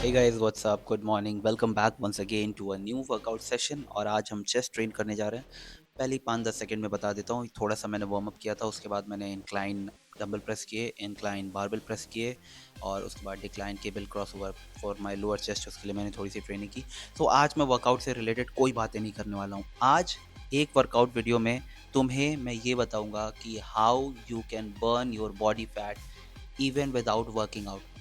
Hey guys, what's up? Good morning. Welcome back once again to a new workout session। और आज हम chest train करने जा रहे हैं। पहले 5-10 सेकंड में बता देता हूँ। थोड़ा सा मैंने वार्म अप किया था, उसके बाद मैंने इंक्लाइन डंबल प्रेस किए, इंक्लाइन बारबेल प्रेस किए और उसके बाद decline cable crossover for my lower chest, उसके लिए मैंने थोड़ी सी ट्रेनिंग की। तो आज मैं वर्कआउट से रिलेटेड कोई बातें नहीं करने वाला हूँ। आज एक वर्कआउट वीडियो में तुम्हें मैं ये बताऊँगा कि how you can burn your body fat even without working out.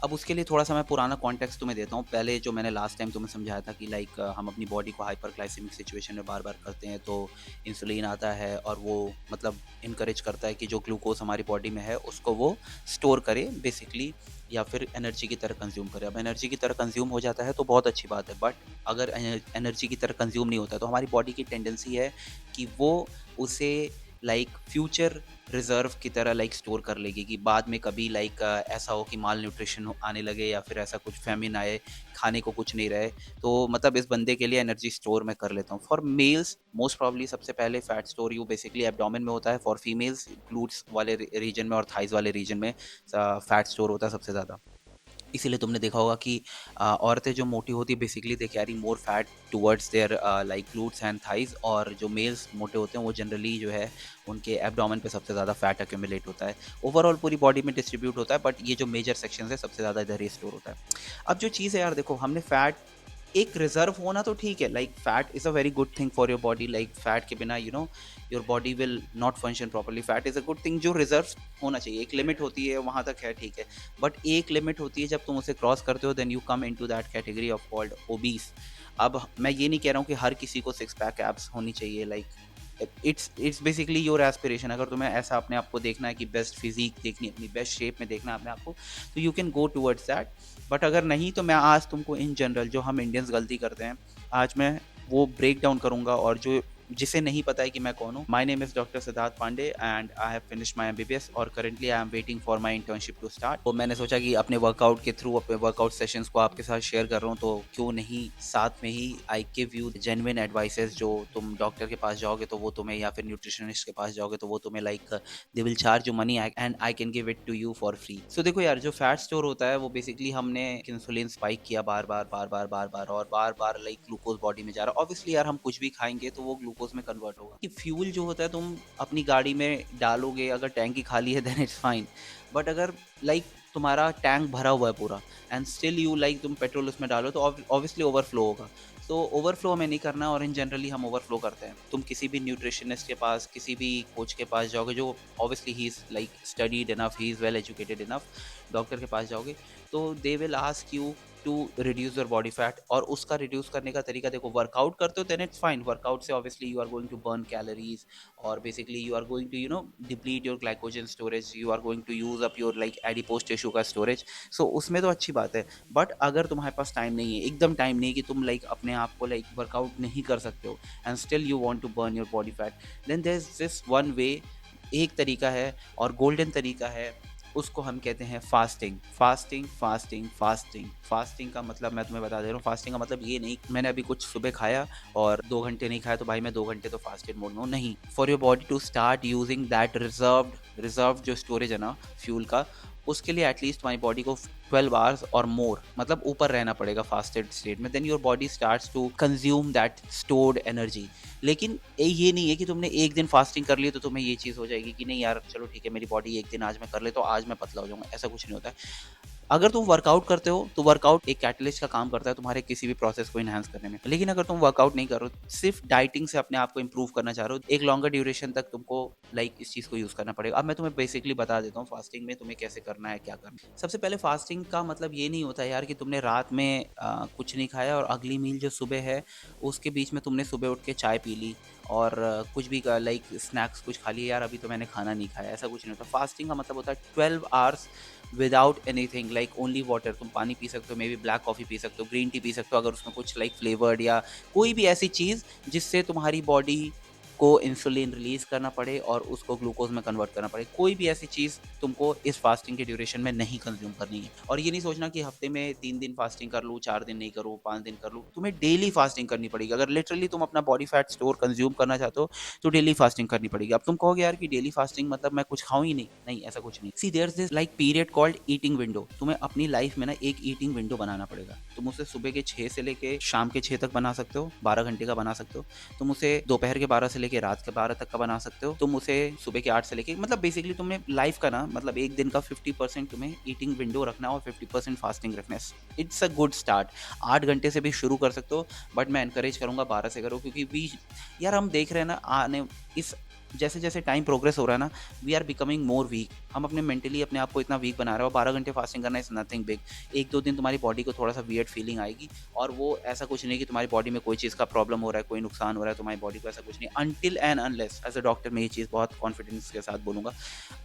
अब उसके लिए थोड़ा सा मैं पुराना कॉन्टेक्स्ट तुम्हें देता हूँ। पहले जो मैंने लास्ट टाइम तुम्हें समझाया था कि लाइक हम अपनी बॉडी को हाइपरग्लाइसेमिक सिचुएशन में बार बार करते हैं तो इंसुलिन आता है और वो मतलब इनकरेज करता है कि जो ग्लूकोज हमारी बॉडी में है उसको वो स्टोर करे बेसिकली, या फिर एनर्जी की तरह कंज्यूम करे। अब एनर्जी की तरह कंज्यूम हो जाता है तो बहुत अच्छी बात है, बट अगर एनर्जी की तरह कंज्यूम नहीं होता तो हमारी बॉडी की टेंडेंसी है कि वो उसे लाइक फ्यूचर रिजर्व की तरह लाइक स्टोर कर लेगी कि बाद में कभी लाइक ऐसा हो कि माल न्यूट्रिशन आने लगे या फिर ऐसा कुछ फैमिन आए, खाने को कुछ नहीं रहे, तो मतलब इस बंदे के लिए एनर्जी स्टोर मैं कर लेता हूँ। फॉर मेल्स मोस्ट प्रॉब्ली सबसे पहले fat store you basically abdomen में होता है। फॉर फीमेल्स ग्लूट्स वाले रीजन में और थाइज वाले रीजन में फैट स्टोर होता है सबसे ज़्यादा। इसीलिए तुमने देखा होगा कि औरतें जो मोटी होती है basically they carry more fat towards their like glutes and thighs, और जो मेल्स मोटे होते हैं वो जनरली जो है उनके एब्डोमेन पे सबसे ज़्यादा फैट अक्यूमुलेट होता है। ओवरऑल पूरी बॉडी में डिस्ट्रीब्यूट होता है, बट ये जो मेजर सेक्शन है सबसे ज़्यादा इधर ही स्टोर होता है। अब जो चीज़ है यार, देखो हमने फैट एक रिजर्व होना तो ठीक है, like fat is a very good thing for your body. Like fat के बिना your body will not function properly. Fat is a good thing जो रिजर्व होना चाहिए। एक लिमिट होती है, वहाँ तक है ठीक है, बट एक लिमिट होती है जब तुम उसे क्रॉस करते हो then you come into that category of called obese. अब मैं ये नहीं कह रहा हूँ कि हर किसी को सिक्स पैक एब्स होनी चाहिए, like it's basically your aspiration. अगर तुम्हें ऐसा अपने आप को देखना है कि बेस्ट फिजिक देखनी, अपनी बेस्ट शेप में देखना है अपने आप को, तो you can go towards that. But अगर नहीं तो मैं आज तुमको इन जनरल जो हम इंडियंस गलती करते हैं, आज मैं वो ब्रेक डाउन करूंगा। और जो जिसे नहीं पता है कि मैं कौन हूँ, my name is doctor Siddharth Pandey and I have finished my MBBS और currently I am waiting for my internship to start. तो मैंने सोचा कि अपने वर्कआउट के थ्रू अपने वर्कआउट सेशंस को आपके साथ शेयर कर रहा हूँ, तो क्यों नहीं साथ में ही I give you genuine advices. जो तुम डॉक्टर के पास जाओगे तो वो तुम्हें, या फिर न्यूट्रिशनिस्ट के पास जाओगे तो वो तुम्हें like they will charge you money and I can give it to you for free. So देखो यार, जो फैट स्टोर होता है वो बेसिकली हमने इंसुलिन स्पाइक किया बार बार बार बार बार बार और बार बार, लाइक ग्लूकोज बॉडी में जा रहा है। ऑब्वियसली यार हम कुछ भी खाएंगे तो वो ग्लूकोज में कन्वर्ट होगा। कि फ्यूल जो होता है तुम अपनी गाड़ी में डालोगे, अगर टैंक ही खाली है देन इट्स फाइन, बट अगर लाइक तुम्हारा टैंक भरा हुआ है पूरा एंड स्टिल यू लाइक तुम पेट्रोल उसमें डालो तो ऑब्वियसली ओवरफ्लो होगा। तो ओवरफ्लो हमें नहीं करना, और इन जनरली हम ओवरफ्लो करते हैं। तुम किसी भी न्यूट्रिशनिस्ट के पास, किसी भी कोच के पास जाओगे जो obviously he is like studied enough, he is well educated enough, doctor के पास जाओगे तो they will ask you to reduce your body fat. और उसका रिड्यूस करने का तरीका देखो, वर्कआउट करते हो देन इट्स फाइन। वर्कआउट से obviously you are going to burn calories और basically you are going to deplete your glycogen storage, you are going to use up your like adipose tissue का storage. So उसमें तो अच्छी बात है। But अगर तुम्हारे पास टाइम नहीं है, एकदम टाइम नहीं है कि तुम लाइक अपने आप को लाइक वर्कआउट नहीं कर सकते हो and still you want to burn your body fat, then there is this one way. एक तरीका है और गोल्डन तरीका है, उसको हम कहते हैं fasting. Fasting fasting fasting fasting का मतलब मैं तुम्हें बता दे रहा हूँ। फास्टिंग का मतलब ये नहीं मैंने अभी कुछ सुबह खाया और 2 घंटे नहीं खाया तो भाई मैं 2 घंटे तो फास्टेड मोड में हूँ, नहीं। For your body to start using that reserve जो स्टोरेज है ना फ्यूल का, उसके लिए एटलीस्ट हमारी बॉडी को 12 आवर्स और मोर मतलब ऊपर रहना पड़ेगा फास्टेड स्टेट में, then your body starts to consume that stored energy. लेकिन ये नहीं है कि तुमने एक दिन फास्टिंग कर ली तो तुम्हें ये चीज़ हो जाएगी कि नहीं यार चलो ठीक है मेरी बॉडी एक दिन आज मैं कर ले तो आज मैं पतला हो जाऊंगा, ऐसा कुछ नहीं होता है। अगर तुम वर्कआउट करते हो तो वर्कआउट एक कैटलिस्ट का काम करता है तुम्हारे किसी भी प्रोसेस को इनहांस करने में। लेकिन अगर तुम वर्कआउट नहीं कर रहे हो, सिर्फ डाइटिंग से अपने आप को इंप्रूव करना चाह रहे हो, एक लॉन्गर ड्यूरेशन तक तुमको लाइक इस चीज़ को यूज़ करना पड़ेगा। अब मैं तुम्हें बेसिकली बता देता हूँ फास्टिंग में तुम्हें कैसे करना है, क्या करना है। सबसे पहले फास्टिंग का मतलब ये नहीं होता यार कि तुमने रात में कुछ नहीं खाया और अगली मील जो सुबह है उसके बीच में तुमने सुबह उठ के चाय पी ली और कुछ भी लाइक स्नैक्स कुछ खा लिया, यार अभी तो मैंने खाना नहीं खाया, ऐसा कुछ नहीं होता। फास्टिंग का मतलब होता है 12 hours without anything, like only water. तुम पानी पी सकते हो, may be black coffee P सकते हो, ग्रीन टी पी सकते हो, अगर उसमें कुछ लाइक फ्लेवर्ड या कोई भी ऐसी चीज़ जिससे तुम्हारी बॉडी को इंसुलिन रिलीज करना पड़े और उसको ग्लूकोज में कन्वर्ट करना पड़े। कोई भी ऐसी चीज़ तुमको इस फास्टिंग के ड्यूरेशन में नहीं कंज्यूम करनी है। और ये नहीं सोचना कि हफ्ते में 3 दिन फास्टिंग कर लूँ, 4 दिन नहीं करूँ, 5 दिन कर लूँ। तुम्हें डेली फास्टिंग करनी पड़ेगी। अगर लिटरली तुम अपना बॉडी फैट स्टोर कंज्यूम करना चाहते हो तो डेली फास्टिंग करनी पड़ेगी। अब तुम कहोगे यार कि डेली फास्टिंग मतलब मैं कुछ खाऊं ही नहीं। नहीं, ऐसा कुछ नहीं। See there is this like period called eating window. तुम्हें अपनी लाइफ में ना एक ईटिंग विंडो बनाना पड़ेगा। तुम उसे सुबह के 6 से लेके शाम के 6 तक बना सकते हो, 12 घंटे का बना सकते हो। तुम उसे दोपहर के 12 से लेके रात के 12 तक का बना सकते हो। तुम उसे सुबह के 8 से लेके, मतलब बेसिकली तुम्हें लाइफ का ना मतलब एक दिन का 50% तुम्हें ईटिंग विंडो रखना है और 50% फास्टिंग रखना है। It's a good start. 8 घंटे से भी शुरू कर सकते हो, बट मैं एनकरेज करूंगा 12 से करो, क्योंकि वी यार हम देख रहे हैं ना आने इस जैसे जैसे टाइम प्रोग्रेस हो रहा है ना, we are becoming more weak. हम अपने मेंटली अपने आप को इतना वीक बना रहे हो। 12 घंटे फास्टिंग करना इज नथिंग बिग। 1-2 दिन तुम्हारी बॉडी को थोड़ा सा वियर्ड फीलिंग आएगी, और वो ऐसा कुछ नहीं कि तुम्हारी बॉडी में कोई चीज़ का प्रॉब्लम हो रहा है, कोई नुकसान हो रहा है तुम्हारी बॉडी को, ऐसा कुछ नहीं। Until and unless, as a doctor मैं ये चीज़ बहुत कॉन्फिडेंस के साथ बोलूँगा,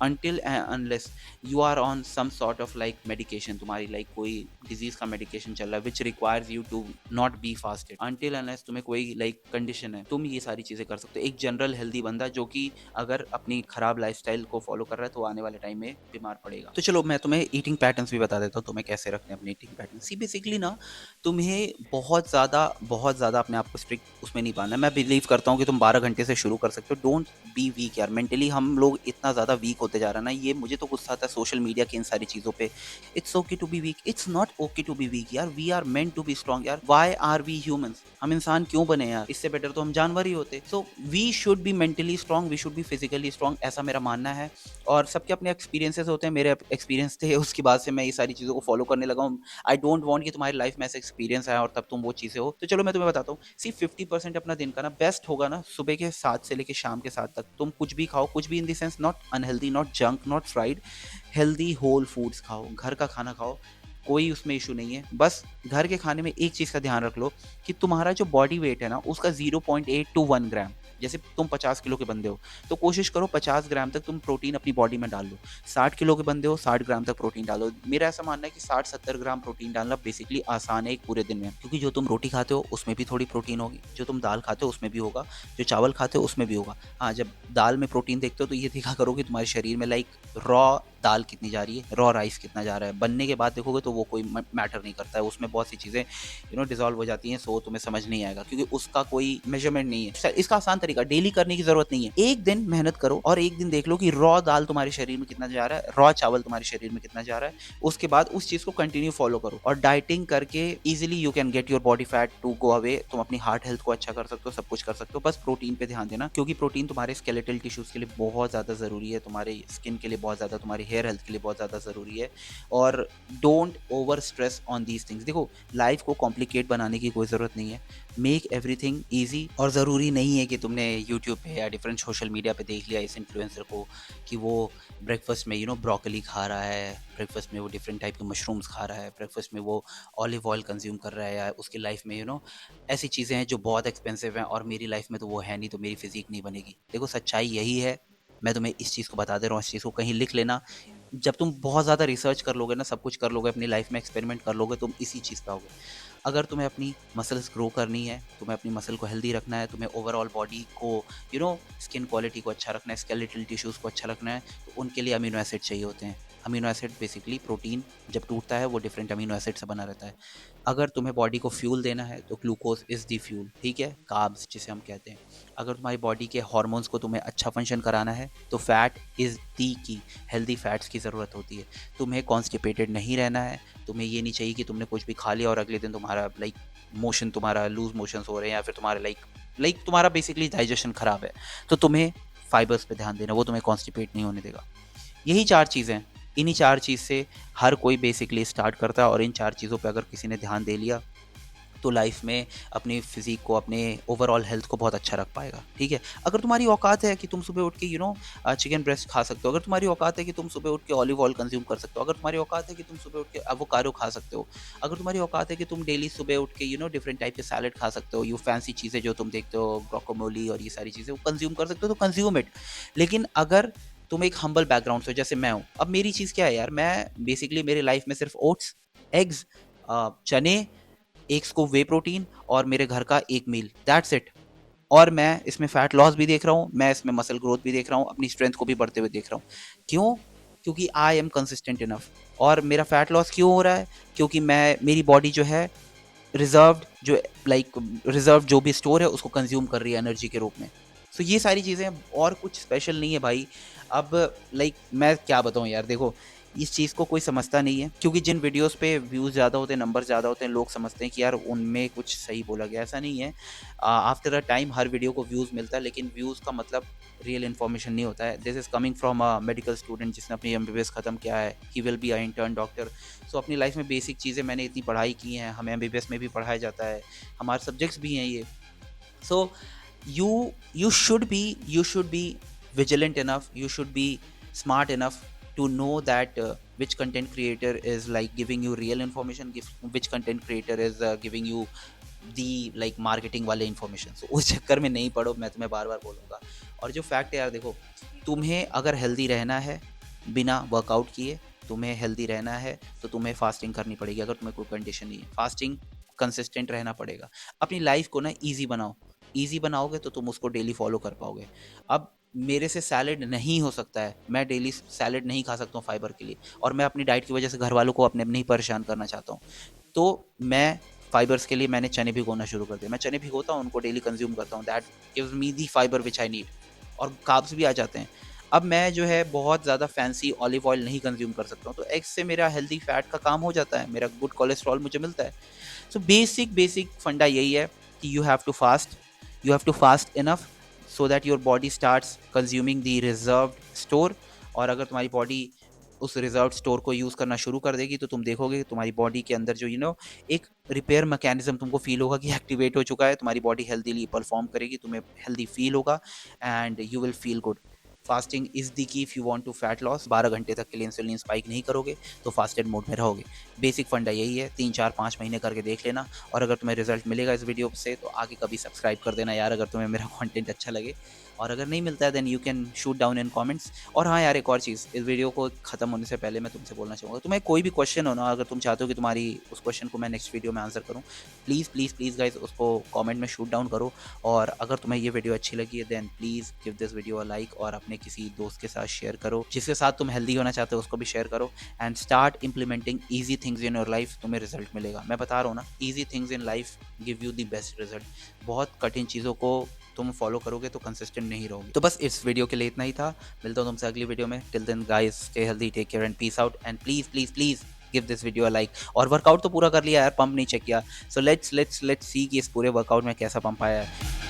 until and unless you are on some sort of like medication, तुम्हारी लाइक कोई डिजीज का मेडिकेशन चल रहा है which requires you to not be fasted, until unless तुम्हें कोई लाइक कंडीशन है, तुम ये सारी चीज़ें कर सकते हो। एक जनरल हेल्दी बंदा जो कि अगर अपनी खराब लाइफस्टाइल को फॉलो कर रहा है तो आने वाले टाइम में बीमार पड़ेगा। तो चलो मैं तुम्हें ईटिंग पैटर्न्स भी बता देता हूँ, तुम्हें कैसे रखने हैं अपने ईटिंग पैटर्न। सी बेसिकली ना तुम्हें बहुत ज़्यादा अपने आप को स्ट्रिक्ट उसमें नहीं पाना है। मैं बिलीव करता हूँ कि तुम 12 घंटे से शुरू कर सकते हो। डोंट बी वीक यार। मेंटली हम लोग इतना ज़्यादा वीक होते जा रहा है ना, ये मुझे तो गुस्सा आता है सोशल मीडिया की इन सारी चीज़ों पे। It's okay to be weak, it's not okay to be weak यार। We are meant to be strong यार। Why are we humans? हम इंसान क्यों बने यार? इससे बेटर तो हम जानवर ही होते। So we should be mentally strong, we should be physically strong, ऐसा मेरा मानना है। और सबके अपने एक्सपीरियंसेस होते हैं। मेरे एक्सपीरियंस थे, उसके बाद से मैं ये सारी चीज़ों को फॉलो करने लगा हूँ। आई डोंट वांट कि तुम्हारी लाइफ में ऐसा एक्सपीरियंस आए और तब तुम वो चीज़ें हो। तो चलो मैं तुम्हें बताता हूँ। सी 50% अपना दिन का ना बेस्ट होगा ना सुबह के 7 से लेके शाम के 7 तक तुम कुछ भी खाओ, कुछ भी in the sense not unhealthy, not junk, not fried, healthy whole foods खाओ, घर का खाना खाओ। कोई उसमें इशू नहीं है। बस घर के खाने में एक चीज़ का ध्यान रख लो कि तुम्हारा जो बॉडी वेट है ना उसका 0.8 टू 1 ग्राम। जैसे तुम 50 किलो के बंदे हो तो कोशिश करो 50 ग्राम तक तुम प्रोटीन अपनी बॉडी में डाल लो। 60 किलो के बंदे हो 60 ग्राम तक प्रोटीन डालो। मेरा ऐसा मानना है कि 60-70 ग्राम प्रोटीन डालना बेसिकली आसान है एक पूरे दिन में, क्योंकि जो तुम रोटी खाते हो उसमें भी थोड़ी प्रोटीन होगी, जो तुम दाल खाते हो उसमें भी होगा, जो चावल खाते हो उसमें भी होगा। हाँ, जब दाल में प्रोटीन देखते हो तो ये देखा करो कि तुम्हारे शरीर में लाइक रॉ दाल कितनी जा रही है, रॉ राइस कितना जा रहा है। बनने के बाद देखोगे तो वो कोई मैटर नहीं करता है, उसमें बहुत सी चीज़ें डिजॉल्व हो जाती हैं। सो तुम्हें समझ नहीं आएगा क्योंकि उसका कोई मेजरमेंट नहीं है। इसका आसान तरीका, डेली करने की जरूरत नहीं है। एक दिन मेहनत करो और एक दिन देख लो कि रॉ दाल तुम्हारे शरीर में कितना जा रहा है, रॉ चावल तुम्हारे शरीर में कितना जा रहा है। उसके बाद उस चीज को कंटिन्यू फॉलो करो और डाइटिंग करके easily you can get your body fat to go away. तुम अपनी हार्ट हेल्थ को अच्छा कर सकते हो, सब कुछ कर सकते हो। बस प्रोटीन पे ध्यान देना, क्योंकि प्रोटीन तुम्हारे स्केलेटल टिश्यूज के लिए बहुत ज्यादा जरूरी है, तुम्हारे स्किन के लिए बहुत ज्यादा, तुम्हारी हेयर हेल्थ के लिए बहुत ज्यादा जरूरी है। और don't over stress on these things. देखो, लाइफ को कॉम्प्लिकेट बनाने की कोई ज़रूरत नहीं है। Make everything easy. और ज़रूरी नहीं है कि तुमने यूट्यूब पे या डिफरेंट सोशल मीडिया पे देख लिया इस इन्फ्लुएंसर को कि वो ब्रेकफास्ट में ब्रोकली खा रहा है, ब्रेकफास्ट में वो डिफरेंट टाइप के मशरूम्स खा रहा है, ब्रेकफास्ट में वो ऑलिव ऑयल कंज्यूम कर रहा है, या उसकी लाइफ में ऐसी चीज़ें हैं जो बहुत एक्सपेंसिव हैं और मेरी लाइफ में तो वो है नहीं, तो मेरी फिजिक नहीं बनेगी। देखो, सच्चाई यही है। मैं तुम्हें इस चीज़ को बता दे रहा हूँ, इस चीज़ को कहीं लिख लेना। जब तुम बहुत ज़्यादा रिसर्च कर लोगे ना, सब कुछ कर लोगे, अपनी लाइफ में एक्सपेरिमेंट कर लोगे, तुम इसी चीज़ पे आओगे। अगर तुम्हें अपनी मसल्स ग्रो करनी है, तुम्हें अपनी मसल को हेल्दी रखना है, तुम्हें ओवरऑल बॉडी को स्किन क्वालिटी को अच्छा रखना है, स्केलेटल टिश्यूज़ को अच्छा रखना है, तो उनके लिए अमीनो एसिड चाहिए होते हैं। अमीनो एसिड बेसिकली प्रोटीन जब टूटता है वो डिफरेंट अमीनो एसिड से बना रहता है। अगर तुम्हें बॉडी को फ्यूल देना है तो ग्लूकोज इज़ दी फ्यूल, ठीक है, कार्ब्स जिसे हम कहते हैं। अगर तुम्हारी बॉडी के हार्मोन्स को तुम्हें अच्छा फंक्शन कराना है तो फैट इज़ दी की, हेल्दी फैट्स की ज़रूरत होती है। तुम्हें कॉन्स्टिपेटेड नहीं रहना है। तुम्हें ये नहीं चाहिए कि तुमने कुछ भी खा लिया और अगले दिन तुम्हारा लाइक मोशन, तुम्हारा लूज मोशंस हो रहे हैं, या फिर तुम्हारे लाइक तुम्हारा बेसिकली डाइजेशन खराब है। तो तुम्हें फाइबर्स पे ध्यान देना, वो तुम्हें कॉन्स्टिपेट नहीं होने देगा। यही 4 चीज़ें हैं। इन्हीं 4 चीज़ से हर कोई बेसिकली स्टार्ट करता है, और इन 4 चीज़ों पे अगर किसी ने ध्यान दे लिया तो लाइफ में अपनी फिजिक को, अपने ओवरऑल हेल्थ को बहुत अच्छा रख पाएगा, ठीक है। अगर तुम्हारी औकात है कि तुम सुबह उठ के चिकन ब्रेस्ट खा सकते हो, अगर तुम्हारी औकात है कि तुम सुबह उठ के ऑलिव ऑयल कंज्यूम कर सकते हो, अगर तुम्हारी औकात है कि तुम सुबह उठ के एवोकाडो खा सकते हो, अगर तुम्हारी औकात है कि तुम डेली सुबह उठ के डिफरेंट टाइप के सैलेड खा सकते हो, फैंसी चीज़ें जो तुम देखते हो, ब्रोकोमोली और ये सारी चीज़ें वो कंज्यूम कर सकते हो, तो कंज्यूम इट। लेकिन अगर तुम एक हम्बल बैकग्राउंड से, जैसे मैं हूँ, अब मेरी चीज़ क्या है यार, मैं बेसिकली मेरी लाइफ में सिर्फ ओट्स, एग्स, चने, एक स्कूप वे प्रोटीन और मेरे घर का एक मील, दैट्स इट। और मैं इसमें फैट लॉस भी देख रहा हूँ, मैं इसमें मसल ग्रोथ भी देख रहा हूँ, अपनी स्ट्रेंथ को भी बढ़ते हुए देख रहा हूँ। क्यों? क्योंकि आई एम कंसिस्टेंट इनफ। और मेरा फैट लॉस क्यों हो रहा है? क्योंकि मैं मेरी बॉडी जो है रिजर्व्ड जो लाइक रिजर्व जो भी स्टोर है उसको कंज्यूम कर रही है एनर्जी के रूप में। सो ये सारी चीज़ें, और कुछ स्पेशल नहीं है भाई। अब लाइक मैं क्या बताऊँ यार, देखो इस चीज़ को कोई समझता नहीं है, क्योंकि जिन वीडियोस पे व्यूज़ ज़्यादा होते हैं, नंबर ज़्यादा होते हैं, लोग समझते हैं कि यार उनमें कुछ सही बोला गया। ऐसा नहीं है। After a time her video को व्यूज़ मिलता है, लेकिन व्यूज़ का मतलब रियल इन्फॉर्मेशन नहीं होता है। This is coming from a medical student जिसने अपनी एमबीबीएस खत्म किया है। He will be a intern doctor. So अपनी लाइफ में बेसिक चीज़ें मैंने इतनी पढ़ाई की हैं, हमें एमबीबीएस में भी पढ़ाया जाता है, हमारे सब्जेक्ट्स भी हैं ये। सो you you should be vigilant enough, you should be smart enough to know that which content creator is like giving you real information, which content creator is giving you the like marketing वाले information. सो उस चक्कर में नहीं पड़ो, मैं तुम्हें बार बार बोलूँगा। और जो फैक्ट है यार, देखो तुम्हें अगर हेल्दी रहना है बिना वर्कआउट किए, तुम्हें हेल्दी रहना है तो तुम्हें फास्टिंग करनी पड़ेगी। अगर तुम्हें कोई कंडीशन नहीं है, फास्टिंग कंसिस्टेंट रहना पड़ेगा। अपनी लाइफ को ना ईजी बनाओ, ईजी बनाओगे तो तुम उसको डेली फॉलो कर पाओगे। अब मेरे से सैलड नहीं हो सकता है, मैं डेली सैलड नहीं खा सकता हूँ फाइबर के लिए, और मैं अपनी डाइट की वजह से घर वालों को अपने नहीं परेशान करना चाहता हूँ। तो मैं फाइबर्स के लिए मैंने चने भिगोना शुरू कर दिया। मैं चने भिगोता हूँ, उनको डेली कंज्यूम करता हूँ। That gives me the fibre which I need, और कार्ब्स भी आ जाते हैं। अब मैं जो है बहुत ज़्यादा फैंसी ऑलिव ऑयल नहीं कंज्यूम कर सकता हूँ, तो एग्स से मेरा हेल्दी फैट का काम हो जाता है, मेरा गुड कोलेस्ट्रॉल मुझे मिलता है। सो बेसिक बेसिक फंडा यही है कि you have to fast, you have to fast enough so that your body starts consuming the reserved store. और अगर तुम्हारी बॉडी उस रिजर्व स्टोर को यूज़ करना शुरू कर देगी तो तुम देखोगे कि तुम्हारी बॉडी के अंदर जो एक रिपेयर मैकेनिज्म तुमको फील होगा कि एक्टिवेट हो चुका है। तुम्हारी बॉडी हेल्दीली परफॉर्म करेगी, तुम्हें हेल्दी फील होगा, and you will feel good. Fasting is the key if you want to fat loss. 12 घंटे तक के लिए इंसुलिन स्पाइक नहीं करोगे तो फास्टेड मोड में रहोगे। बेसिक फंडा यही है, 3 4 5 महीने करके देख लेना। और अगर तुम्हें रिजल्ट मिलेगा इस वीडियो से तो आगे कभी सब्सक्राइब कर देना यार, अगर तुम्हें मेरा कंटेंट अच्छा लगे। और अगर नहीं मिलता है then you can shoot down in comments. और हाँ यार, एक और चीज़, इस वीडियो को ख़त्म होने से पहले मैं तुमसे बोलना चाहूँगा, तुम्हें कोई भी क्वेश्चन हो ना, अगर तुम चाहते हो कि तुम्हारी उस क्वेश्चन को मैं नेक्स्ट वीडियो में आंसर करूँ, प्लीज़ प्लीज़ प्लीज़ गाइज उसको कमेंट में शूट डाउन करो। और अगर तुम्हें ये वीडियो अच्छी लगी है then please give this video a like, और अपने किसी दोस्त के साथ शेयर करो, जिसके साथ तुम हेल्दी होना चाहते हो उसको भी शेयर करो। And start implementing easy things in your life, तुम्हें रिजल्ट मिलेगा। मैं बता रहा हूँ ना, easy things in life give you the best result. बहुत कठिन चीज़ों को तुम फॉलो करोगे तो कंसिस्टेंट नहीं रहोगे। तो बस इस वीडियो के लिए इतना ही था। मिलता हूँ तुमसे अगली वीडियो में। Till then guys, stay healthy, take care and peace out. And please please please give this video a like. और वर्कआउट तो पूरा कर लिया यार, पंप नहीं चेक किया। सो लेट्स सी कि इस पूरे वर्कआउट में कैसा पंप आया है।